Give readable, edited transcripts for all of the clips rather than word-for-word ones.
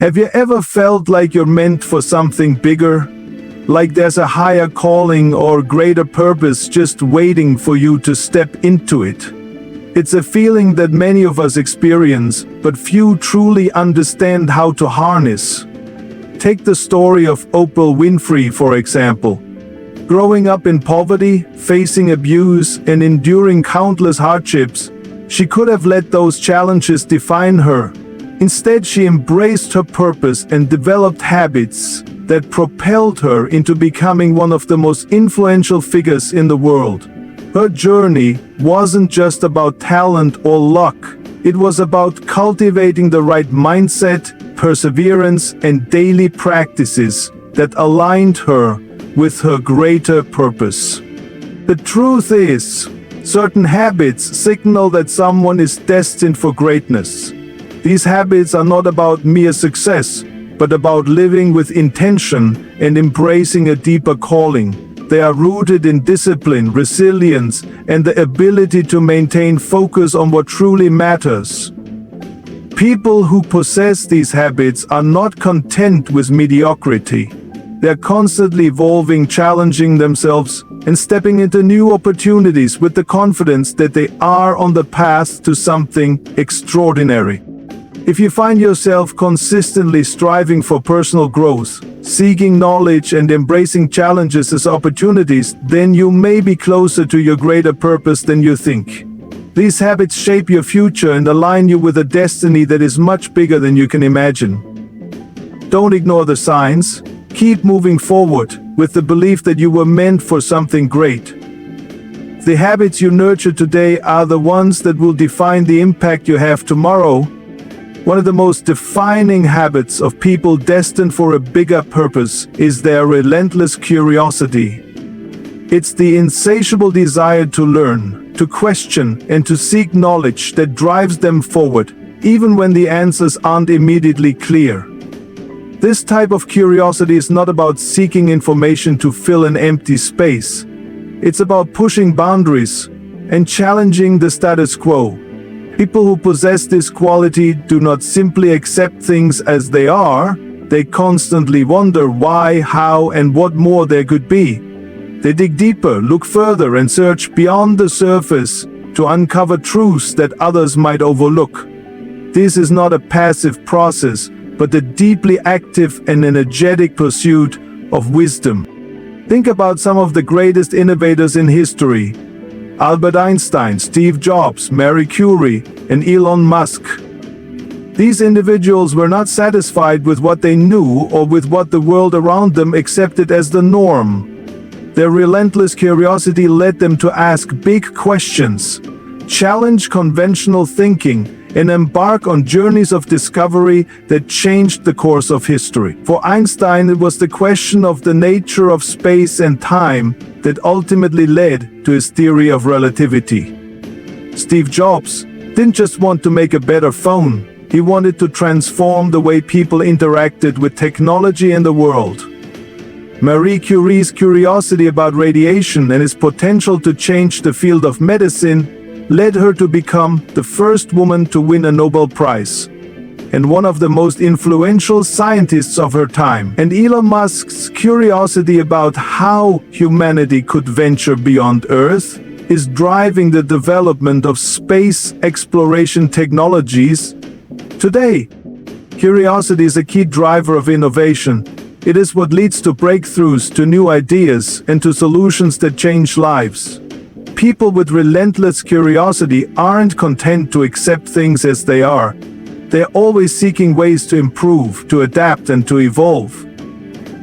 Have you ever felt like you're meant for something bigger? Like there's a higher calling or greater purpose just waiting for you to step into it? It's a feeling that many of us experience, but few truly understand how to harness. Take the story of Oprah Winfrey, for example. Growing up in poverty, facing abuse, and enduring countless hardships, she could have let those challenges define her. Instead, she embraced her purpose and developed habits that propelled her into becoming one of the most influential figures in the world. Her journey wasn't just about talent or luck. It was about cultivating the right mindset, perseverance, and daily practices that aligned her with her greater purpose. The truth is, certain habits signal that someone is destined for greatness. These habits are not about mere success, but about living with intention and embracing a deeper calling. They are rooted in discipline, resilience, and the ability to maintain focus on what truly matters. People who possess these habits are not content with mediocrity. They're constantly evolving, challenging themselves, and stepping into new opportunities with the confidence that they are on the path to something extraordinary. If you find yourself consistently striving for personal growth, seeking knowledge and embracing challenges as opportunities, then you may be closer to your greater purpose than you think. These habits shape your future and align you with a destiny that is much bigger than you can imagine. Don't ignore the signs. Keep moving forward with the belief that you were meant for something great. The habits you nurture today are the ones that will define the impact you have tomorrow. One of the most defining habits of people destined for a bigger purpose is their relentless curiosity. It's the insatiable desire to learn, to question, and to seek knowledge that drives them forward, even when the answers aren't immediately clear. This type of curiosity is not about seeking information to fill an empty space. It's about pushing boundaries and challenging the status quo. People who possess this quality do not simply accept things as they are. They constantly wonder why, how, and what more there could be. They dig deeper, look further, and search beyond the surface to uncover truths that others might overlook. This is not a passive process, but a deeply active and energetic pursuit of wisdom. Think about some of the greatest innovators in history: Albert Einstein, Steve Jobs, Marie Curie, and Elon Musk. These individuals were not satisfied with what they knew or with what the world around them accepted as the norm. Their relentless curiosity led them to ask big questions, challenge conventional thinking, and embark on journeys of discovery that changed the course of history. For Einstein, it was the question of the nature of space and time that ultimately led to his theory of relativity. Steve Jobs didn't just want to make a better phone, he wanted to transform the way people interacted with technology and the world. Marie Curie's curiosity about radiation and its potential to change the field of medicine led her to become the first woman to win a Nobel Prize, and one of the most influential scientists of her time. And Elon Musk's curiosity about how humanity could venture beyond Earth is driving the development of space exploration technologies. Today, curiosity is a key driver of innovation. It is what leads to breakthroughs, to new ideas, and to solutions that change lives. People with relentless curiosity aren't content to accept things as they are. They're always seeking ways to improve, to adapt, and to evolve.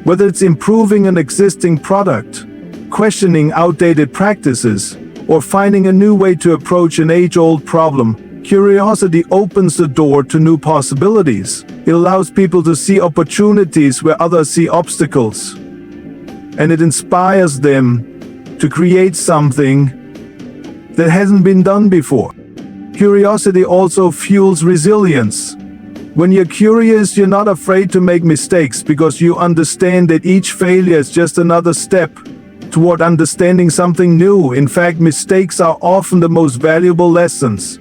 Whether it's improving an existing product, questioning outdated practices, or finding a new way to approach an age-old problem, curiosity opens the door to new possibilities. It allows people to see opportunities where others see obstacles. And it inspires them to create something that hasn't been done before. Curiosity also fuels resilience. When you're curious, you're not afraid to make mistakes because you understand that each failure is just another step toward understanding something new. In fact, mistakes are often the most valuable lessons.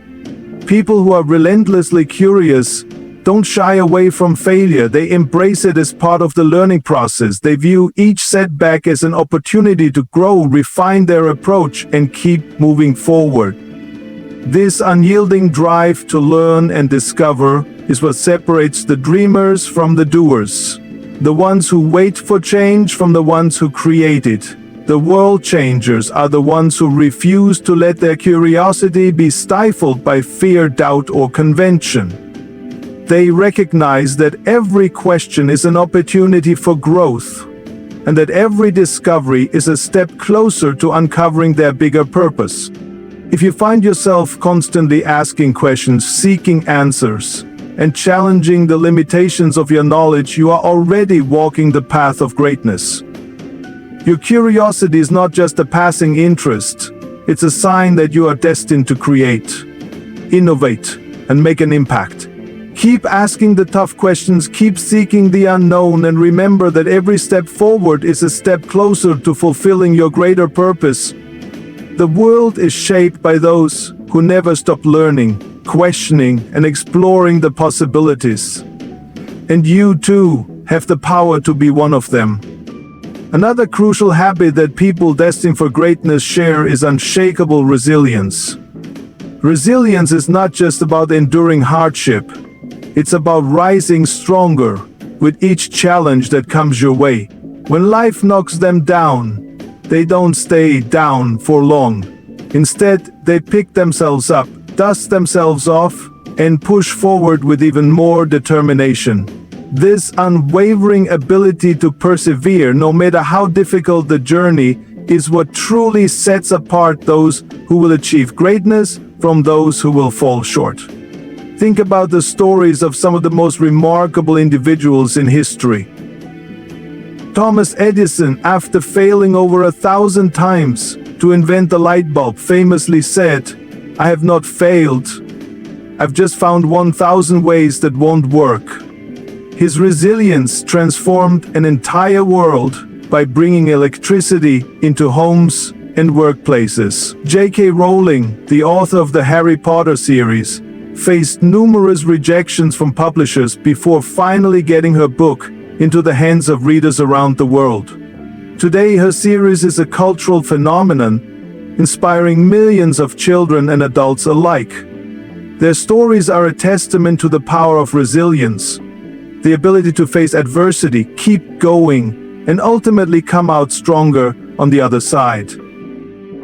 People who are relentlessly curious don't shy away from failure. They embrace it as part of the learning process. They view each setback as an opportunity to grow, refine their approach, and keep moving forward. This unyielding drive to learn and discover is what separates the dreamers from the doers. The ones who wait for change from the ones who create it. The world changers are the ones who refuse to let their curiosity be stifled by fear, doubt, or convention. They recognize that every question is an opportunity for growth, and that every discovery is a step closer to uncovering their bigger purpose. If you find yourself constantly asking questions, seeking answers, and challenging the limitations of your knowledge, you are already walking the path of greatness. Your curiosity is not just a passing interest, it's a sign that you are destined to create, innovate, and make an impact. Keep asking the tough questions, keep seeking the unknown, and remember that every step forward is a step closer to fulfilling your greater purpose. The world is shaped by those who never stop learning, questioning, and exploring the possibilities. And you too have the power to be one of them. Another crucial habit that people destined for greatness share is unshakable resilience. Resilience is not just about enduring hardship. It's about rising stronger with each challenge that comes your way. When life knocks them down, they don't stay down for long. Instead, they pick themselves up, dust themselves off, and push forward with even more determination. This unwavering ability to persevere, no matter how difficult the journey, is what truly sets apart those who will achieve greatness from those who will fall short. Think about the stories of some of the most remarkable individuals in history. Thomas Edison, after failing over 1,000 times to invent the light bulb, famously said, "I have not failed. I've just found 1,000 ways that won't work." His resilience transformed an entire world by bringing electricity into homes and workplaces. J.K. Rowling, the author of the Harry Potter series, faced numerous rejections from publishers before finally getting her book into the hands of readers around the world. Today, her series is a cultural phenomenon, inspiring millions of children and adults alike. Their stories are a testament to the power of resilience, the ability to face adversity, keep going, and ultimately come out stronger on the other side.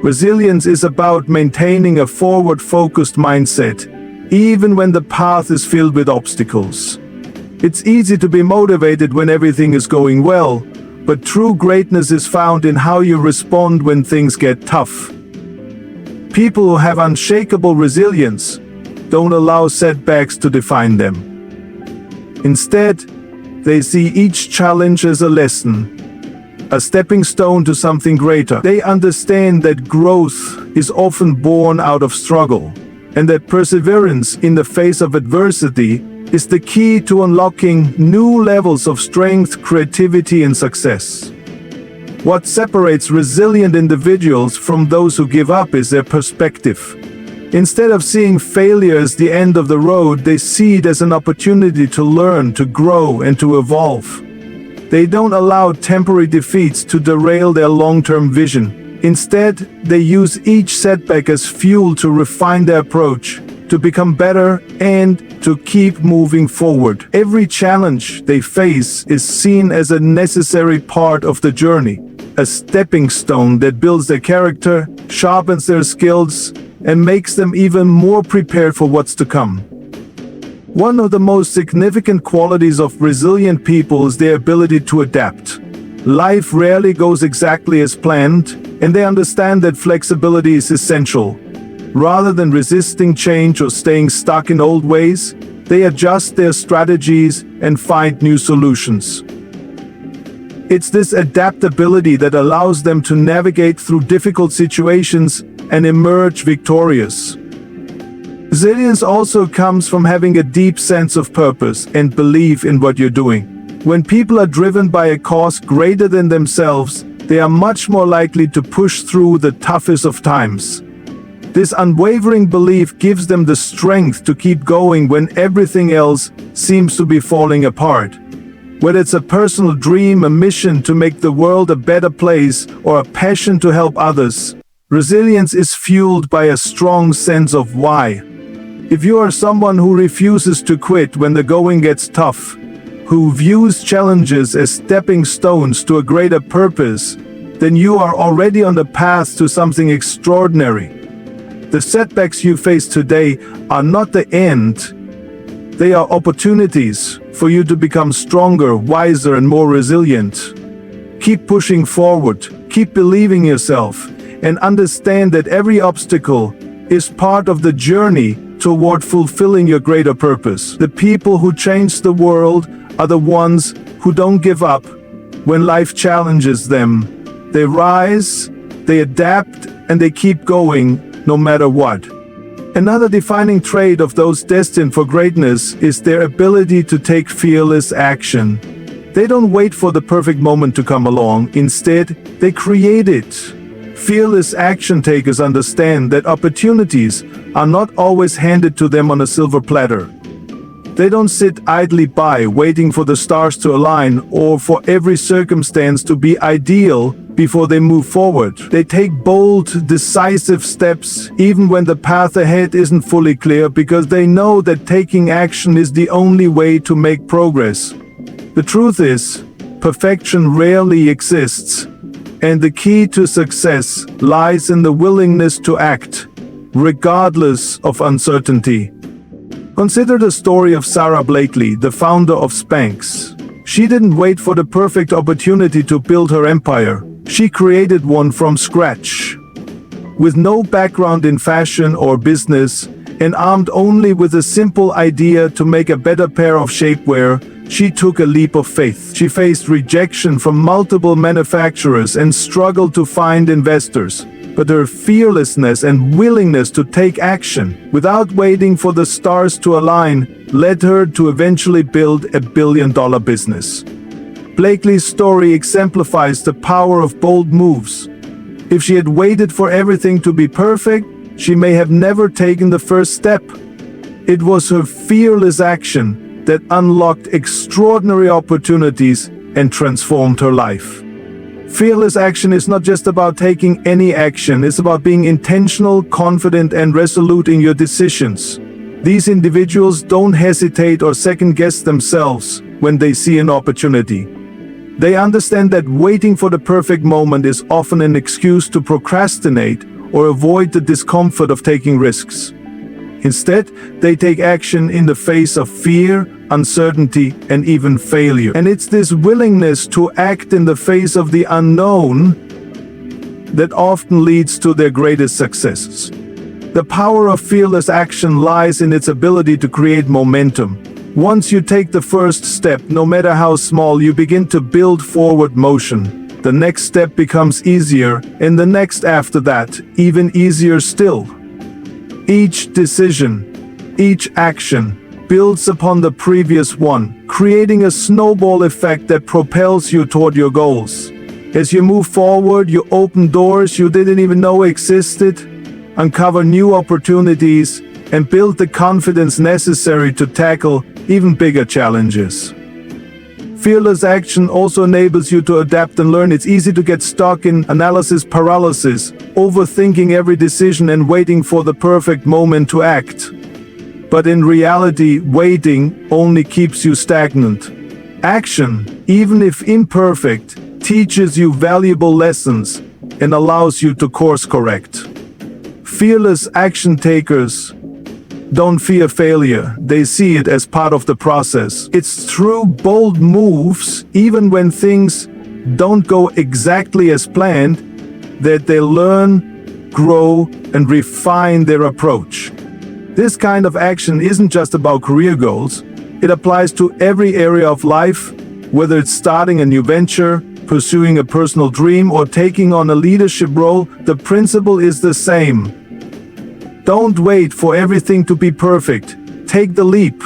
Resilience is about maintaining a forward-focused mindset, even when the path is filled with obstacles. It's easy to be motivated when everything is going well, but true greatness is found in how you respond when things get tough. People who have unshakable resilience don't allow setbacks to define them. Instead, they see each challenge as a lesson, a stepping stone to something greater. They understand that growth is often born out of struggle, and that perseverance in the face of adversity is the key to unlocking new levels of strength, creativity, and success. What separates resilient individuals from those who give up is their perspective. Instead of seeing failure as the end of the road, they see it as an opportunity to learn, to grow, and to evolve. They don't allow temporary defeats to derail their long-term vision. Instead, they use each setback as fuel to refine their approach, to become better, and to keep moving forward. Every challenge they face is seen as a necessary part of the journey, a stepping stone that builds their character, sharpens their skills, and makes them even more prepared for what's to come. One of the most significant qualities of resilient people is their ability to adapt. Life rarely goes exactly as planned, and they understand that flexibility is essential. Rather than resisting change or staying stuck in old ways, they adjust their strategies and find new solutions. It's this adaptability that allows them to navigate through difficult situations and emerge victorious. Resilience also comes from having a deep sense of purpose and belief in what you're doing. When people are driven by a cause greater than themselves, they are much more likely to push through the toughest of times. This unwavering belief gives them the strength to keep going when everything else seems to be falling apart. Whether it's a personal dream, a mission to make the world a better place, or a passion to help others, resilience is fueled by a strong sense of why. If you are someone who refuses to quit when the going gets tough, who views challenges as stepping stones to a greater purpose, then you are already on the path to something extraordinary. The setbacks you face today are not the end. They are opportunities for you to become stronger, wiser, and more resilient. Keep pushing forward, keep believing yourself, and understand that every obstacle is part of the journey toward fulfilling your greater purpose. The people who change the world are the ones who don't give up when life challenges them. They rise, they adapt, and they keep going no matter what. Another defining trait of those destined for greatness is their ability to take fearless action. They don't wait for the perfect moment to come along. Instead, they create it. Fearless action takers understand that opportunities are not always handed to them on a silver platter. They don't sit idly by waiting for the stars to align or for every circumstance to be ideal before they move forward. They take bold, decisive steps even when the path ahead isn't fully clear, because they know that taking action is the only way to make progress. The truth is, perfection rarely exists, and the key to success lies in the willingness to act, regardless of uncertainty. Consider the story of Sarah Blakely, the founder of Spanx. She didn't wait for the perfect opportunity to build her empire. She created one from scratch. With no background in fashion or business, and armed only with a simple idea to make a better pair of shapewear, she took a leap of faith. She faced rejection from multiple manufacturers and struggled to find investors. But her fearlessness and willingness to take action, without waiting for the stars to align, led her to eventually build a billion-dollar business. Blakely's story exemplifies the power of bold moves. If she had waited for everything to be perfect, she may have never taken the first step. It was her fearless action that unlocked extraordinary opportunities and transformed her life. Fearless action is not just about taking any action, it's about being intentional, confident, and resolute in your decisions. These individuals don't hesitate or second-guess themselves when they see an opportunity. They understand that waiting for the perfect moment is often an excuse to procrastinate or avoid the discomfort of taking risks. Instead, they take action in the face of fear, uncertainty, and even failure. And it's this willingness to act in the face of the unknown that often leads to their greatest successes. The power of fearless action lies in its ability to create momentum. Once you take the first step, no matter how small, you begin to build forward motion. The next step becomes easier, and the next after that, even easier still. Each decision, each action, builds upon the previous one, creating a snowball effect that propels you toward your goals. As you move forward, you open doors you didn't even know existed, uncover new opportunities, and build the confidence necessary to tackle even bigger challenges. Fearless action also enables you to adapt and learn. It's easy to get stuck in analysis paralysis, overthinking every decision and waiting for the perfect moment to act. But in reality, waiting only keeps you stagnant. Action, even if imperfect, teaches you valuable lessons and allows you to course correct. Fearless action takers don't fear failure, they see it as part of the process. It's through bold moves, even when things don't go exactly as planned, that they learn, grow, and refine their approach. This kind of action isn't just about career goals, it applies to every area of life, whether it's starting a new venture, pursuing a personal dream, or taking on a leadership role. The principle is the same. Don't wait for everything to be perfect. Take the leap.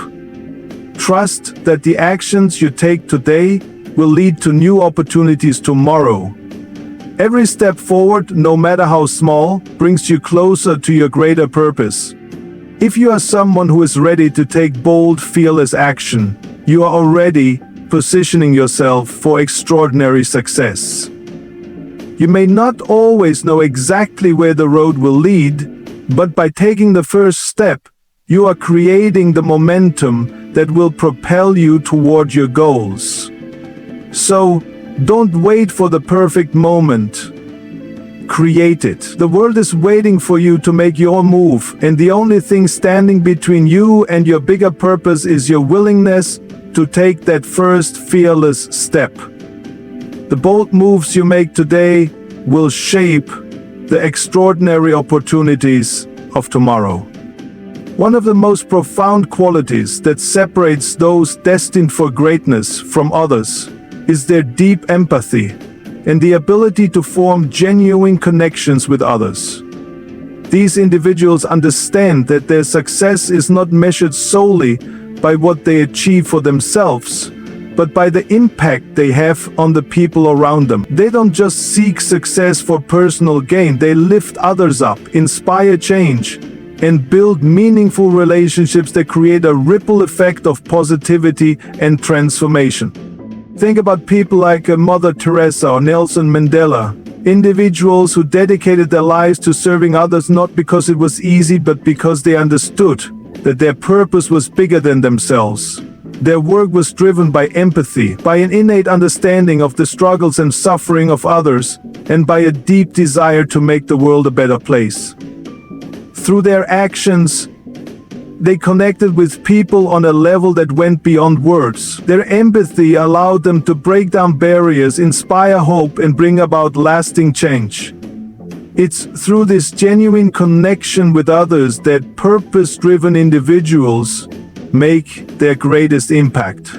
Trust that the actions you take today will lead to new opportunities tomorrow. Every step forward, no matter how small, brings you closer to your greater purpose. If you are someone who is ready to take bold, fearless action, you are already positioning yourself for extraordinary success. You may not always know exactly where the road will lead, but by taking the first step, you are creating the momentum that will propel you toward your goals. So, don't wait for the perfect moment. Create it. The world is waiting for you to make your move, and the only thing standing between you and your bigger purpose is your willingness to take that first fearless step. The bold moves you make today will shape the extraordinary opportunities of tomorrow. One of the most profound qualities that separates those destined for greatness from others is their deep empathy and the ability to form genuine connections with others. These individuals understand that their success is not measured solely by what they achieve for themselves, but by the impact they have on the people around them. They don't just seek success for personal gain, they lift others up, inspire change, and build meaningful relationships that create a ripple effect of positivity and transformation. Think about people like Mother Teresa or Nelson Mandela, individuals who dedicated their lives to serving others not because it was easy, but because they understood that their purpose was bigger than themselves. Their work was driven by empathy, by an innate understanding of the struggles and suffering of others, and by a deep desire to make the world a better place. Through their actions, they connected with people on a level that went beyond words. Their empathy allowed them to break down barriers, inspire hope, and bring about lasting change. It's through this genuine connection with others that purpose-driven individuals make their greatest impact.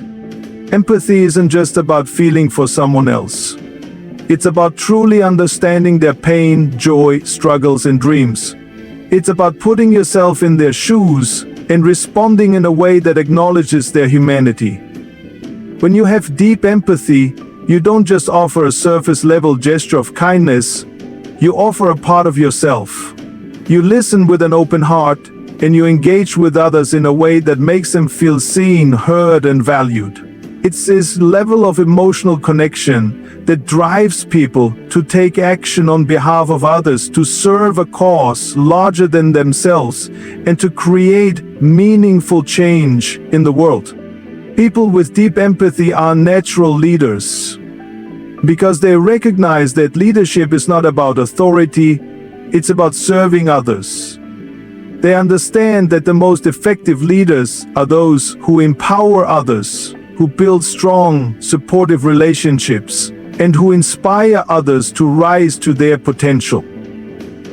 Empathy isn't just about feeling for someone else. It's about truly understanding their pain, joy, struggles, and dreams. It's about putting yourself in their shoes and responding in a way that acknowledges their humanity. When you have deep empathy, you don't just offer a surface-level gesture of kindness, you offer a part of yourself. You listen with an open heart, and you engage with others in a way that makes them feel seen, heard, and valued. It's this level of emotional connection that drives people to take action on behalf of others, to serve a cause larger than themselves, and to create meaningful change in the world. People with deep empathy are natural leaders because they recognize that leadership is not about authority, it's about serving others. They understand that the most effective leaders are those who empower others, who build strong, supportive relationships, and who inspire others to rise to their potential.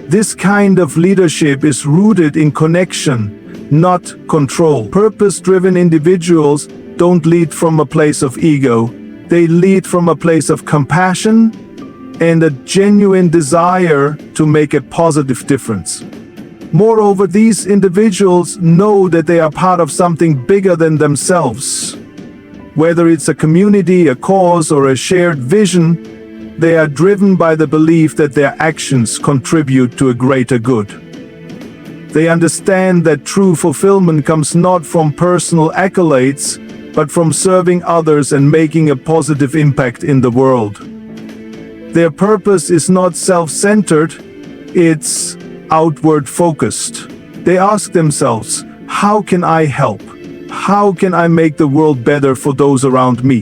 This kind of leadership is rooted in connection, not control. Purpose-driven individuals don't lead from a place of ego. They lead from a place of compassion and a genuine desire to make a positive difference. Moreover, these individuals know that they are part of something bigger than themselves. Whether it's a community, a cause, or a shared vision, they are driven by the belief that their actions contribute to a greater good. They understand that true fulfillment comes not from personal accolades, but from serving others and making a positive impact in the world. Their purpose is not self-centered, it's outward-focused. They ask themselves, how can I help? How can I make the world better for those around me?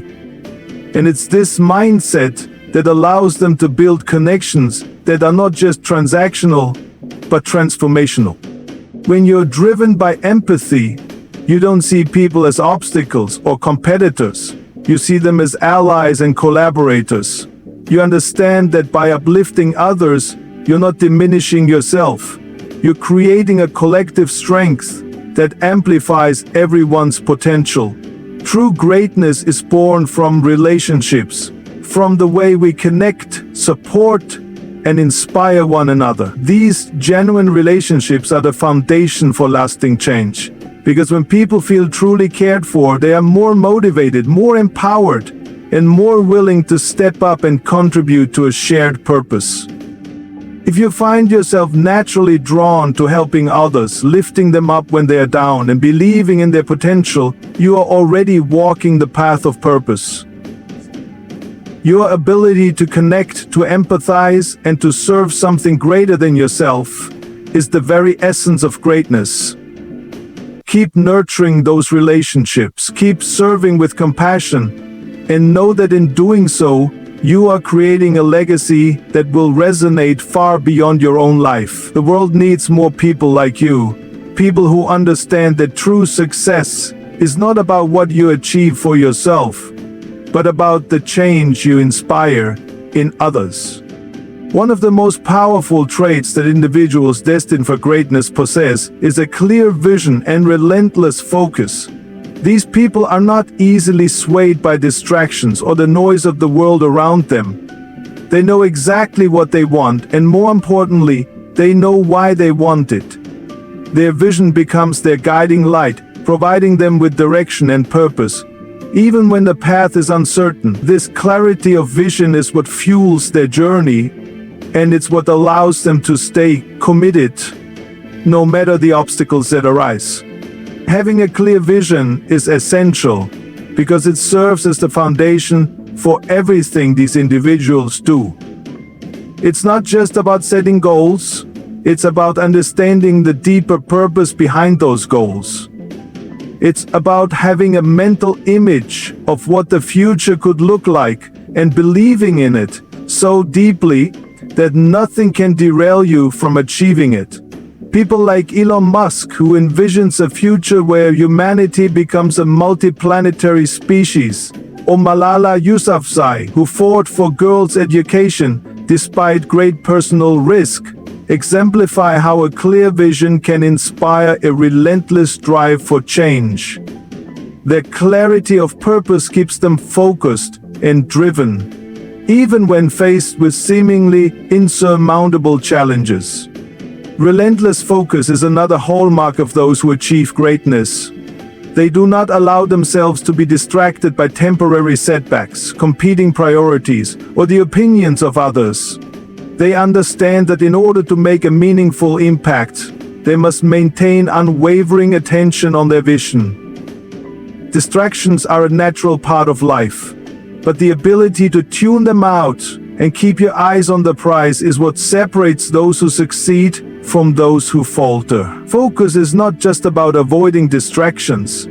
And it's this mindset that allows them to build connections that are not just transactional, but transformational. When you're driven by empathy, you don't see people as obstacles or competitors. You see them as allies and collaborators. You understand that by uplifting others, you're not diminishing yourself. You're creating a collective strength that amplifies everyone's potential. True greatness is born from relationships, from the way we connect, support, and inspire one another. These genuine relationships are the foundation for lasting change. Because when people feel truly cared for, they are more motivated, more empowered, and more willing to step up and contribute to a shared purpose. If you find yourself naturally drawn to helping others, lifting them up when they are down, and believing in their potential, you are already walking the path of purpose. Your ability to connect, to empathize, and to serve something greater than yourself is the very essence of greatness. Keep nurturing those relationships, keep serving with compassion, and know that in doing so, you are creating a legacy that will resonate far beyond your own life. The world needs more people like you, people who understand that true success is not about what you achieve for yourself, but about the change you inspire in others. One of the most powerful traits that individuals destined for greatness possess is a clear vision and relentless focus. These people are not easily swayed by distractions or the noise of the world around them. They know exactly what they want, and more importantly, they know why they want it. Their vision becomes their guiding light, providing them with direction and purpose. Even when the path is uncertain, this clarity of vision is what fuels their journey, and it's what allows them to stay committed, no matter the obstacles that arise. Having a clear vision is essential, because it serves as the foundation for everything these individuals do. It's not just about setting goals, it's about understanding the deeper purpose behind those goals. It's about having a mental image of what the future could look like and believing in it so deeply that nothing can derail you from achieving it. People like Elon Musk, who envisions a future where humanity becomes a multiplanetary species, or Malala Yousafzai, who fought for girls' education despite great personal risk, exemplify how a clear vision can inspire a relentless drive for change. Their clarity of purpose keeps them focused and driven, even when faced with seemingly insurmountable challenges. Relentless focus is another hallmark of those who achieve greatness. They do not allow themselves to be distracted by temporary setbacks, competing priorities, or the opinions of others. They understand that in order to make a meaningful impact, they must maintain unwavering attention on their vision. Distractions are a natural part of life, but the ability to tune them out and keep your eyes on the prize is what separates those who succeed from those who falter. Focus is not just about avoiding distractions.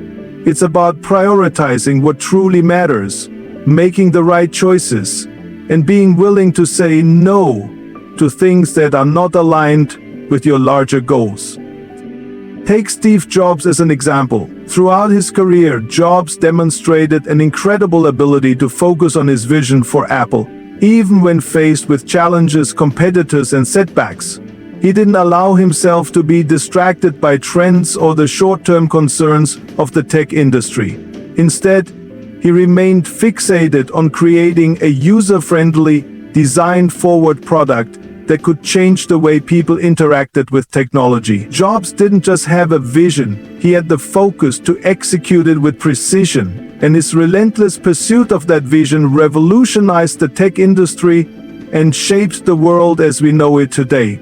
It's about prioritizing what truly matters, making the right choices, and being willing to say no to things that are not aligned with your larger goals. Take Steve Jobs as an example. Throughout his career, Jobs demonstrated an incredible ability to focus on his vision for Apple, even when faced with challenges, competitors, and setbacks. He didn't allow himself to be distracted by trends or the short-term concerns of the tech industry. Instead, he remained fixated on creating a user-friendly, design-forward product that could change the way people interacted with technology. Jobs didn't just have a vision, he had the focus to execute it with precision, and his relentless pursuit of that vision revolutionized the tech industry and shaped the world as we know it today.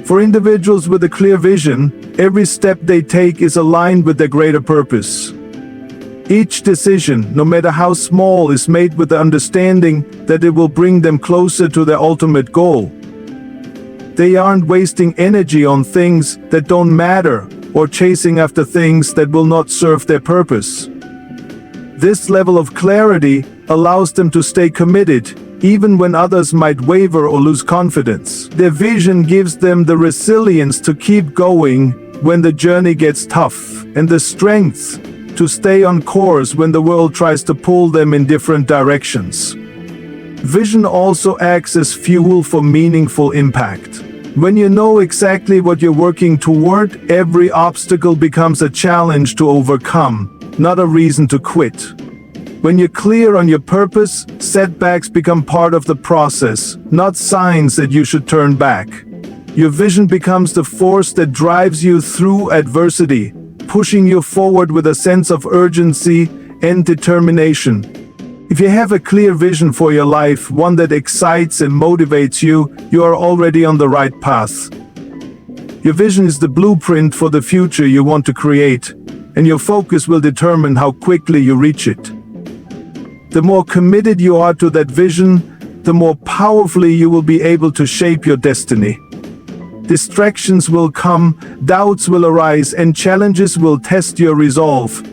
For individuals with a clear vision, every step they take is aligned with their greater purpose. Each decision, no matter how small, is made with the understanding that it will bring them closer to their ultimate goal. They aren't wasting energy on things that don't matter or chasing after things that will not serve their purpose. This level of clarity allows them to stay committed, even when others might waver or lose confidence. Their vision gives them the resilience to keep going when the journey gets tough, and the strength to stay on course when the world tries to pull them in different directions. Vision also acts as fuel for meaningful impact. When you know exactly what you're working toward, every obstacle becomes a challenge to overcome, not a reason to quit. When you're clear on your purpose, setbacks become part of the process, not signs that you should turn back. Your vision becomes the force that drives you through adversity, pushing you forward with a sense of urgency and determination. If you have a clear vision for your life, one that excites and motivates you, you are already on the right path. Your vision is the blueprint for the future you want to create, and your focus will determine how quickly you reach it. The more committed you are to that vision, the more powerfully you will be able to shape your destiny. Distractions will come, doubts will arise, and challenges will test your resolve.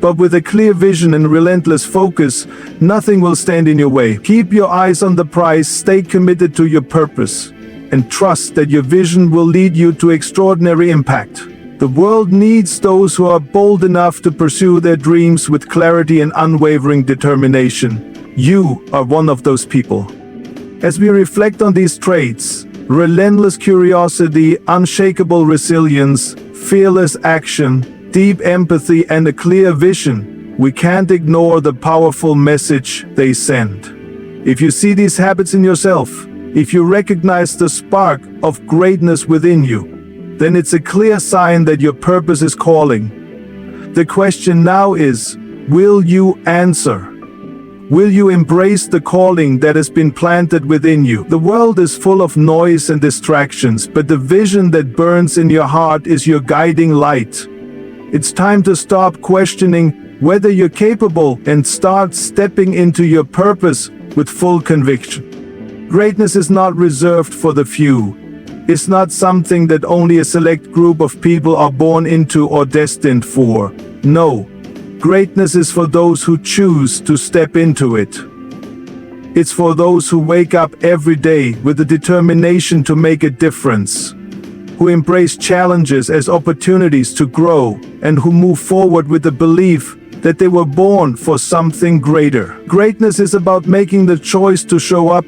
But with a clear vision and relentless focus, nothing will stand in your way. Keep your eyes on the prize, stay committed to your purpose, and trust that your vision will lead you to extraordinary impact. The world needs those who are bold enough to pursue their dreams with clarity and unwavering determination. You are one of those people. As we reflect on these traits, relentless curiosity, unshakable resilience, fearless action, deep empathy, and a clear vision, we can't ignore the powerful message they send. If you see these habits in yourself, if you recognize the spark of greatness within you, then it's a clear sign that your purpose is calling. The question now is, will you answer? Will you embrace the calling that has been planted within you? The world is full of noise and distractions, but the vision that burns in your heart is your guiding light. It's time to stop questioning whether you're capable and start stepping into your purpose with full conviction. Greatness is not reserved for the few. It's not something that only a select group of people are born into or destined for. No, greatness is for those who choose to step into it. It's for those who wake up every day with the determination to make a difference, who embrace challenges as opportunities to grow, and who move forward with the belief that they were born for something greater. Greatness is about making the choice to show up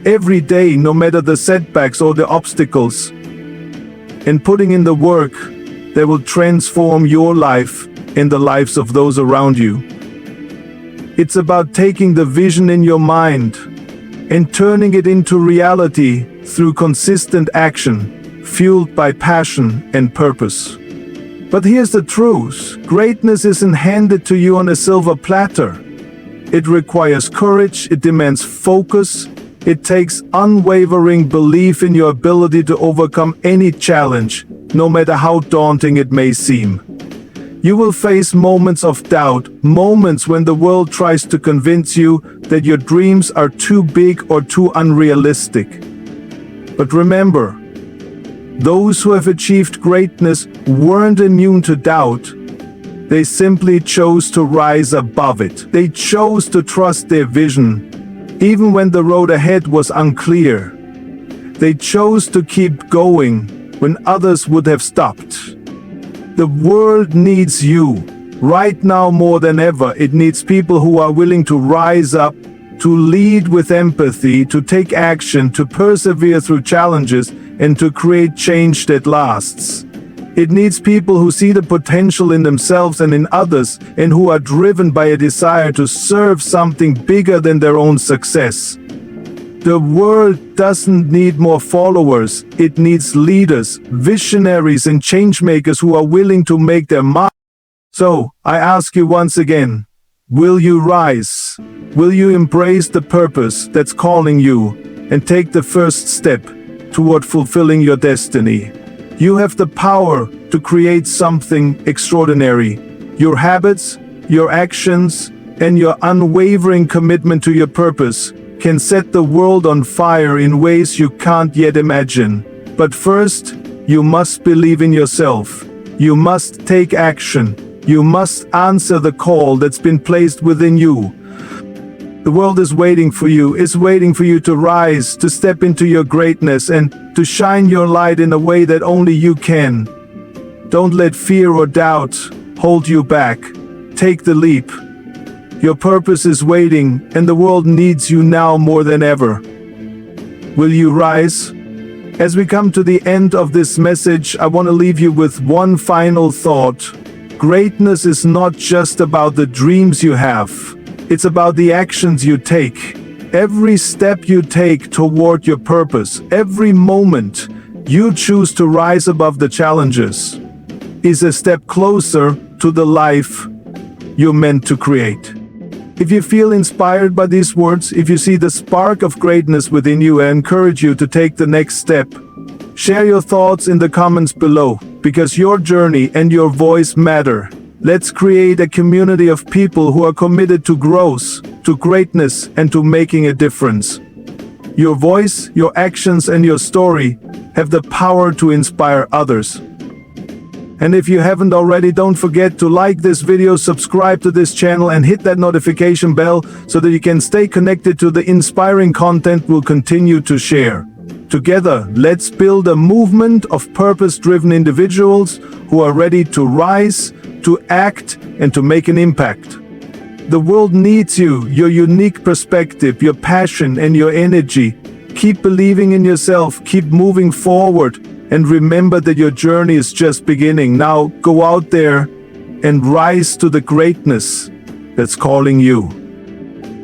every day, no matter the setbacks or the obstacles, and putting in the work that will transform your life and the lives of those around you. It's about taking the vision in your mind and turning it into reality through consistent action, fueled by passion and purpose. But here's the truth: greatness isn't handed to you on a silver platter. It requires courage, it demands focus, it takes unwavering belief in your ability to overcome any challenge, no matter how daunting it may seem. You will face moments of doubt, moments when the world tries to convince you that your dreams are too big or too unrealistic. But remember, those who have achieved greatness weren't immune to doubt. They simply chose to rise above it. They chose to trust their vision, even when the road ahead was unclear. They chose to keep going when others would have stopped. The world needs you. Right now more than ever, it needs people who are willing to rise up, to lead with empathy, to take action, to persevere through challenges, and to create change that lasts. It needs people who see the potential in themselves and in others, and who are driven by a desire to serve something bigger than their own success. The world doesn't need more followers, it needs leaders, visionaries, and changemakers who are willing to make their mark. So, I ask you once again, will you rise? Will you embrace the purpose that's calling you and take the first step toward fulfilling your destiny? You have the power to create something extraordinary. Your habits, your actions, and your unwavering commitment to your purpose can set the world on fire in ways you can't yet imagine. But first, you must believe in yourself. You must take action. You must answer the call that's been placed within you. The world is waiting for you. It's waiting for you to rise, to step into your greatness, and to shine your light in a way that only you can. Don't let fear or doubt hold you back. Take the leap. Your purpose is waiting, and the world needs you now more than ever. Will you rise? As we come to the end of this message, I want to leave you with one final thought. Greatness is not just about the dreams you have. It's about the actions you take. Every step you take toward your purpose, every moment you choose to rise above the challenges, is a step closer to the life you're meant to create. If you feel inspired by these words, if you see the spark of greatness within you, I encourage you to take the next step. Share your thoughts in the comments below, because your journey and your voice matter. Let's create a community of people who are committed to growth, to greatness, and to making a difference. Your voice, your actions, and your story have the power to inspire others. And if you haven't already, don't forget to like this video, subscribe to this channel, and hit that notification bell so that you can stay connected to the inspiring content we'll continue to share. Together, let's build a movement of purpose-driven individuals who are ready to rise, to act, and to make an impact. The world needs you, your unique perspective, your passion, and your energy. Keep believing in yourself, keep moving forward, and remember that your journey is just beginning. Now, go out there and rise to the greatness that's calling you.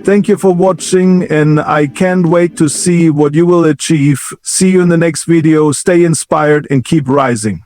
Thank you for watching, and I can't wait to see what you will achieve. See you in the next video. Stay inspired and keep rising.